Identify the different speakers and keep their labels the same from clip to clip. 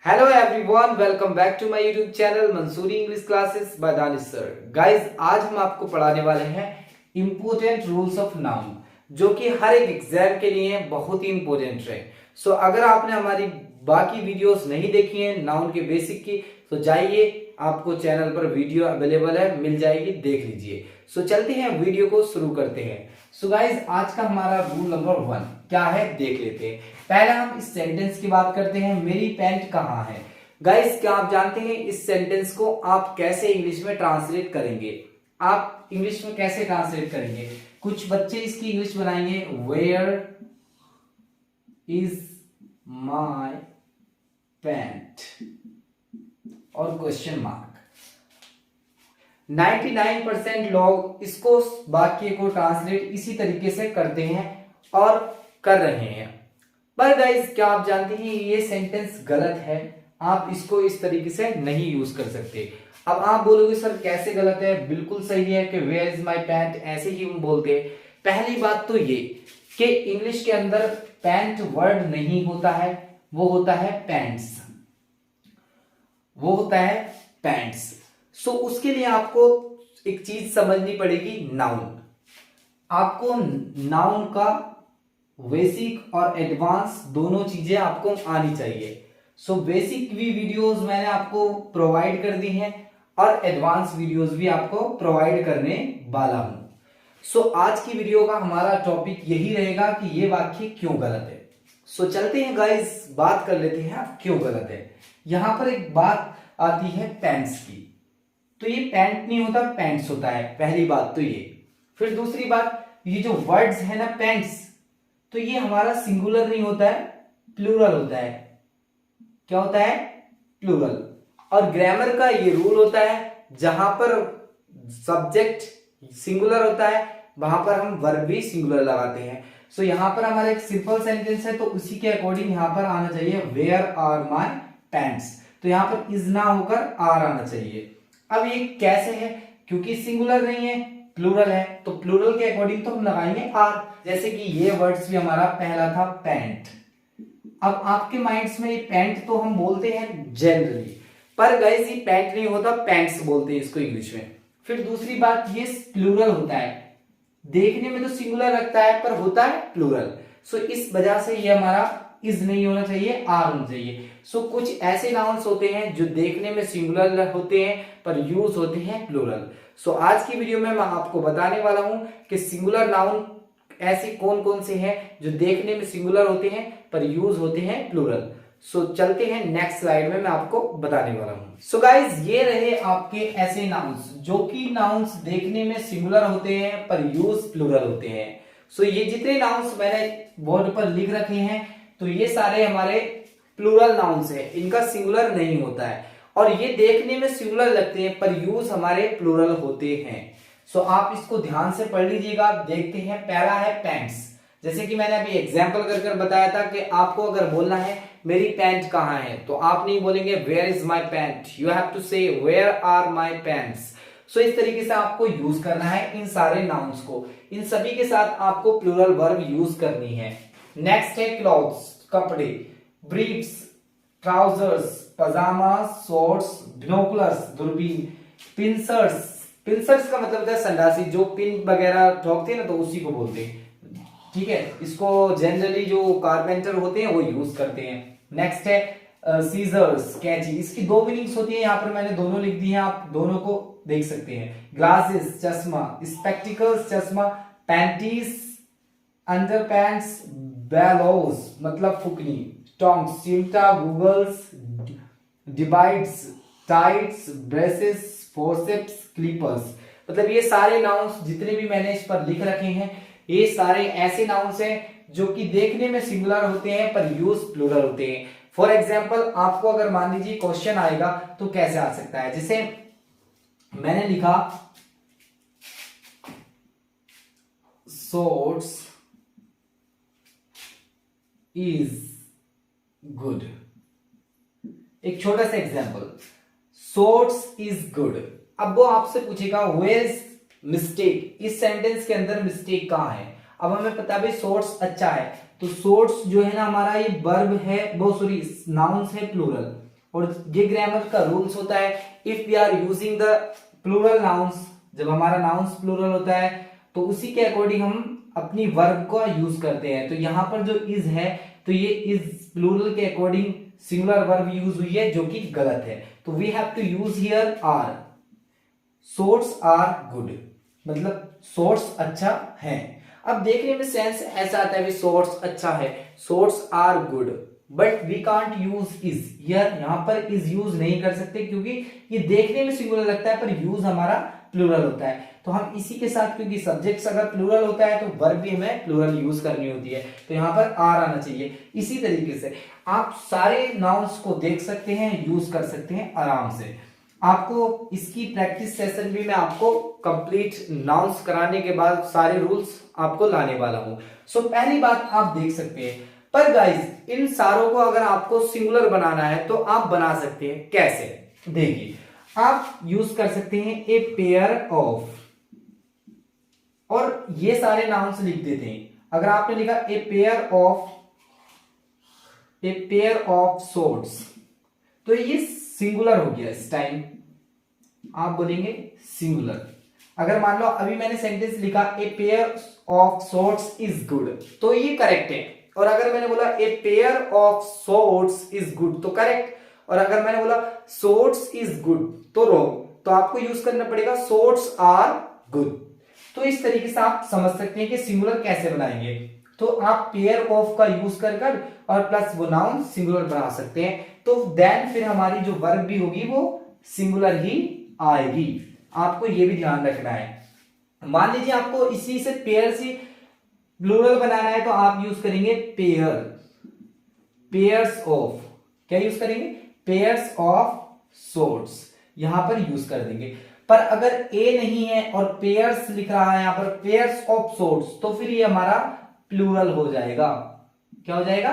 Speaker 1: Hello everyone, welcome back to my YouTube channel Mansoori English classes by Danish sir. Guys, आज हम आपको पढ़ाने वाले हैं इंपोर्टेंट रूल्स ऑफ नाउन, जो कि हर एक एग्जाम के लिए बहुत ही इंपॉर्टेंट है। सो अगर आपने हमारी बाकी वीडियोस नहीं देखी हैं नाउन के बेसिक की, तो जाइए, आपको चैनल पर वीडियो अवेलेबल है, मिल जाएगी, देख लीजिए। सो चलते हैं, वीडियो को शुरू करते हैं। सो गाइस, आज का हमारा रूल नंबर 1 क्या है देख लेते हैं। पहले हम इस सेंटेंस की बात करते हैं, मेरी पैंट कहाँ है। गाइस, क्या आप जानते हैं इस सेंटेंस को आप कैसे इंग्लिश में ट्रांसलेट करेंगे? आप इंग्लिश में कैसे ट्रांसलेट करेंगे? कुछ बच्चे इसकी इंग्लिश बनाएंगे, वेयर इज माय पैंट और क्वेश्चन मार्क। 99% लोग इसको वाक्य को ट्रांसलेट इसी तरीके से करते हैं और कर रहे हैं। पर गाइस, क्या आप जानते हैं ये सेंटेंस गलत है? आप इसको इस तरीके से नहीं यूज कर सकते। अब आप बोलोगे सर कैसे गलत है? बिल्कुल सही है कि वेयर इज माय पैंट ऐसे ही हम बोलते हैं। पहली बात तो ये कि इंग्लिश के अंदर पैंट वर्ड नहीं होता है, वो होता है पैंट्स, वो होता है पैंट्स। सो उसके लिए आपको एक चीज समझनी पड़ेगी, नाउन। आपको नाउन का बेसिक और एडवांस दोनों चीजें आपको आनी चाहिए। सो बेसिक भी वीडियोस मैंने आपको प्रोवाइड कर दी हैं और एडवांस वीडियोस भी आपको प्रोवाइड करने वाला हूं। सो आज की वीडियो का हमारा टॉपिक यही रहेगा कि ये वाक्य क्यों गलत है। सो चलते हैं गाइस, बात कर लेते हैं क्यों गलत है। यहां पर एक बात आती है पैंट्स की, तो ये पैंट नहीं होता, पैंट्स होता है। पहली बात तो ये। फिर दूसरी बात, ये जो वर्ड्स है ना पैंट्स, तो ये हमारा सिंगुलर नहीं होता है, प्लूरल होता है। क्या होता है? प्लूरल। और ग्रामर का ये रूल होता है, जहां पर सब्जेक्ट सिंगुलर होता है वहां पर हम वर्ब भी सिंगुलर लगाते हैं। सो यहां पर हमारा एक सिंपल सेंटेंस है, तो उसी के अकॉर्डिंग यहां पर आना चाहिए वेयर आर माय पैंट्स। तो यहां पर इज ना होकर आर आना चाहिए। अब ये कैसे है? क्योंकि सिंगुलर नहीं है, प्लूरल है, तो प्लूरल के अकॉर्डिंग तो हम लगाएंगे आर। जैसे कि ये वर्ड्स भी हमारा पहला था पैंट। अब आपके माइंड्स में ये पैंट तो हम बोलते हैं जनरली, पर गाइस ये पैंट नहीं होता, पैंट्स बोलते हैं इसको इंग्लिश में। फिर दूसरी बात, ये प्लूरल होता है, देखने में तो सिंगुलर लगता है पर होता है प्लूरल। सो इस वजह से ये हमारा इज नहीं होना चाहिए, आर होना चाहिए। सो कुछ ऐसे नाउन्स होते हैं जो देखने में सिंगुलर होते हैं पर यूज होते हैं प्लूरल। सो आज की वीडियो में मैं आपको बताने वाला हूं कि सिंगुलर नाउन ऐसे कौन कौन से हैं जो देखने में सिंगुलर होते हैं पर यूज होते हैं प्लूरल। सो चलते हैं नेक्स्ट स्लाइड में, मैं आपको बताने वाला हूं। सो गाइस, ये रहे आपके ऐसे नाउन्स जो कि नाउन्स देखने में सिंगुलर होते हैं पर यूज प्लूरल होते हैं। सो ये जितने नाउन्स मैंने बोर्ड पर लिख रखे हैं, तो ये सारे हमारे प्लूरल नाउन्स हैं, इनका सिंगुलर नहीं होता है और ये देखने में सिंगुलर लगते हैं पर यूज हमारे प्लूरल होते हैं। सो आप इसको ध्यान से पढ़ लीजिएगा। देखते हैं, पहला है पैंट्स। जैसे कि मैंने अभी एग्जांपल कर बताया था कि आपको अगर बोलना है मेरी पैंट कहाँ है, तो आप नहीं बोलेंगे where is my pant, you have to say where are my pants. So इस तरीके से आपको यूज करना है इन सारे नाउन्स को। इन सभी के साथ आपको प्लूरल वर्ब यूज करनी है। नेक्स्ट है क्लॉथ्स, कपड़े, ब्रीफ्स, ट्राउजर्स, पजामा, शॉर्ट्स, बिनोकुलर्स, दूरबीन, पिंसर्स। पिंसर्स का मतलब होता है संडासी, जो पिन वगैरह ठोकते हैं ना, तो उसी को बोलते हैं। ठीक है, इसको जनरली जो कारपेंटर होते हैं वो यूज करते हैं। नेक्स्ट है सीजर्स, कैंची। इसकी दो मीनिंग्स होती है, यहाँ पर मैंने दोनों लिख दी हैं, आप दोनों को देख सकते हैं। ग्लासेस, चश्मा, स्पेक्टिकल्स, चश्मा, पैंटीज, अंडरपैंट्स, बेलोज मतलब फुकनी, टोंग्स, चिमटा, goggles, dividers, tights, braces, forceps, clippers. मतलब ये सारे नाउन्स जितने भी मैंने इस पर लिख रखे हैं, ये सारे ऐसे नाउन्स हैं जो कि देखने में सिंगुलर होते हैं पर यूज प्लूरल होते हैं। फॉर एग्जाम्पल, आपको अगर मान लीजिए क्वेश्चन आएगा तो कैसे आ सकता है? जैसे मैंने लिखा शॉर्ट्स इज गुड। एक छोटा सा एग्जाम्पल, शॉर्ट्स इज गुड। अब वो आपसे पूछेगा वेयर इज मिस्टेक, इस सेंटेंस के अंदर मिस्टेक कहां है? अब हमें पता है भाई शॉर्ट्स अच्छा है, तो शॉर्ट्स जो है ना हमारा ये वर्ब है, वो सॉरी नाउन्स है प्लूरल, और ये ग्रामर का रूल्स होता है, if we are using the plural nouns, जब हमारा नाउन्स प्लूरल होता है तो उसी के अकॉर्डिंग हम अपनी वर्ब का यूज करते हैं। तो यहाँ पर जो इज है तो ये इज प्लूरल के अकॉर्डिंग सिंगुलर वर्ब यूज हुई है, जो कि गलत है। तो we have to use here are. Shorts are good, मतलब सोर्ट्स अच्छा है। अब देखने में सेंस ऐसा आता है सोर्ट्स अच्छा है, shorts are good, but we can't use is here. यहां पर इज यूज नहीं कर सकते क्योंकि ये देखने में सिंगुलर लगता है पर यूज हमारा प्लूरल होता है। तो हम इसी के साथ, क्योंकि सब्जेक्ट्स अगर प्लूरल होता है तो वर्ब भी हमें प्लूरल यूज करनी होती है, तो यहाँ पर आर आना चाहिए। इसी तरीके से आप सारे नाउन्स को देख सकते हैं, यूज कर सकते हैं आराम से। आपको इसकी प्रैक्टिस सेशन भी मैं आपको कंप्लीट नाउन्स कराने के बाद सारे रूल्स आपको लाने वाला हूं। सो पहली बात आप देख सकते हैं, पर गाइस इन सारों को अगर आपको सिंगुलर बनाना है तो आप बना सकते हैं। कैसे? देखिए, आप यूज कर सकते हैं ए पेयर ऑफ, और ये सारे नाउन्स लिख देते हैं। अगर आपने लिखा ए पेयर ऑफ सोर्ट्स, तो ये सिंगुलर हो गया। इस टाइम आप बोलेंगे सिंगुलर। अगर मान लो अभी मैंने सेंटेंस लिखा a pair of sorts is good, तो ये करेक्ट है। और अगर मैंने बोला a pair of sorts is good, तो करेक्ट। और अगर मैंने बोला सोर्ट्स इज गुड, तो रॉन्ग। तो आपको यूज करना पड़ेगा सोर्ट्स आर गुड। तो इस तरीके से आप समझ सकते हैं कि सिंगुलर कैसे बनाएंगे। तो आप पेयर ऑफ का यूज कर और प्लस वो नाउन सिंगुलर बना सकते हैं। तो देन फिर हमारी जो वर्ब भी होगी वो सिंगुलर ही आएगी। आपको ये भी ध्यान रखना है। मान लीजिए आपको इसी से पेयर से प्लूरल बनाना है, तो आप यूज करेंगे पेयर्स ऑफ। क्या यूज करेंगे? पेयर्स ऑफ सोर्ट्स, यहां पर यूज कर देंगे। पर अगर ए नहीं है और पेयर्स लिख रहा है यहां पर पेयर्स ऑफ सोर्ट्स, तो फिर ये हमारा प्लूरल हो जाएगा। क्या हो जाएगा?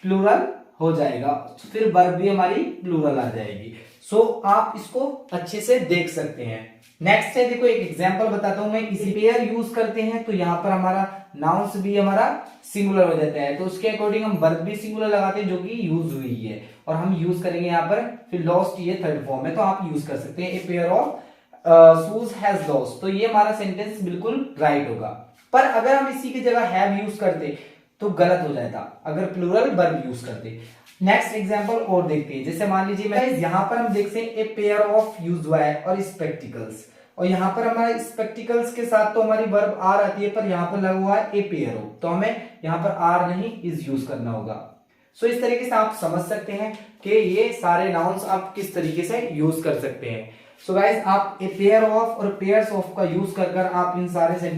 Speaker 1: प्लूरल हो जाएगा। फिर वर्ब भी हमारी प्लूरल आ जाएगी। सो आप इसको अच्छे से देख सकते हैं। नेक्स्ट है, देखो एक एग्जांपल बताता हूं मैं। इसी पेयर यूज करते हैं तो यहां पर हमारा नाउन्स भी हमारा सिंगुलर हो जाता है, तो उसके अकॉर्डिंग हम वर्ब भी सिंगुलर लगाते हैं जो कि यूज हुई है, और हम यूज करेंगे यहाँ पर फिर लॉस्ट, ये थर्ड फॉर्म है, तो आप यूज कर सकते हैं a pair of shoes has lost. तो ये हमारा सेंटेंस बिल्कुल राइट होगा। पर अगर हम इसी की जगह हैव यूज करते तो गलत हो जाता, अगर प्लूरल वर्ब यूज करते। नेक्स्ट एग्जांपल और देखते हैं। जैसे मान लीजिए मैं यहां पर हम देखते हैं ए पेयर ऑफ यूज हुआ है और स्पेक्टिकल्स, और यहां पर हमारे स्पेक्टिकल्स के साथ तो हमारी वर्ब आर आती है, पर यहां पर लगा हुआ है ए पेयर ऑफ, तो हमें यहां पर आर नहीं इज यूज करना होगा। सो इस तरीके से आप समझ सकते हैं कि ये सारे नाउन्स आप किस तरीके से यूज कर सकते हैं। सो गाइज, आप ए पेयर ऑफ और पेयर्स ऑफ का यूज कर आप इन सारे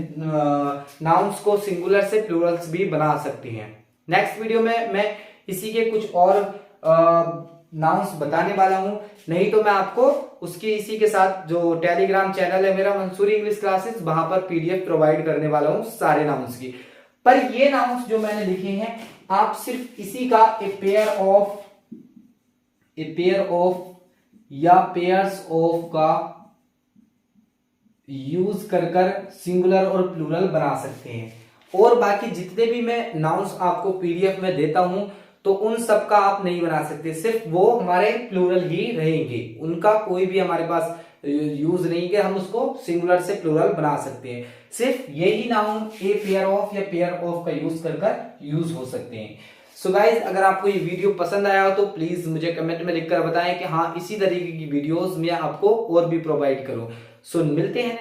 Speaker 1: नाउन्स को सिंगुलर से प्लूरल्स भी बना सकते हैं। नेक्स्ट वीडियो में मैं इसी के कुछ और नाउन्स बताने वाला हूं, नहीं तो मैं आपको उसकी इसी के साथ जो टेलीग्राम चैनल है मेरा मंसूरी इंग्लिश क्लासेस, वहां पर पीडीएफ प्रोवाइड करने वाला हूं सारे नाउन्स की। पर ये नाउन्स जो मैंने लिखे हैं, आप सिर्फ इसी का ए पेयर ऑफ या पेयर्स ऑफ का यूज कर सिंगुलर और प्लूरल बना सकते हैं। और बाकी जितने भी मैं नाउन्स आपको पीडीएफ में देता हूं, तो उन सब का आप नहीं बना सकते, सिर्फ वो हमारे प्लूरल ही रहेंगे, उनका कोई भी हमारे पास यूज नहीं कि हम उसको सिंगुलर से प्लूरल बना सकते हैं। सिर्फ यही नाउन ए पेयर ऑफ या पेयर ऑफ का यूज कर यूज हो सकते हैं। सो गाइज, अगर आपको ये वीडियो पसंद आया हो तो प्लीज मुझे कमेंट में लिखकर बताएं कि हाँ, इसी तरीके की वीडियोस मैं आपको और भी प्रोवाइड करूं। सो मिलते हैं।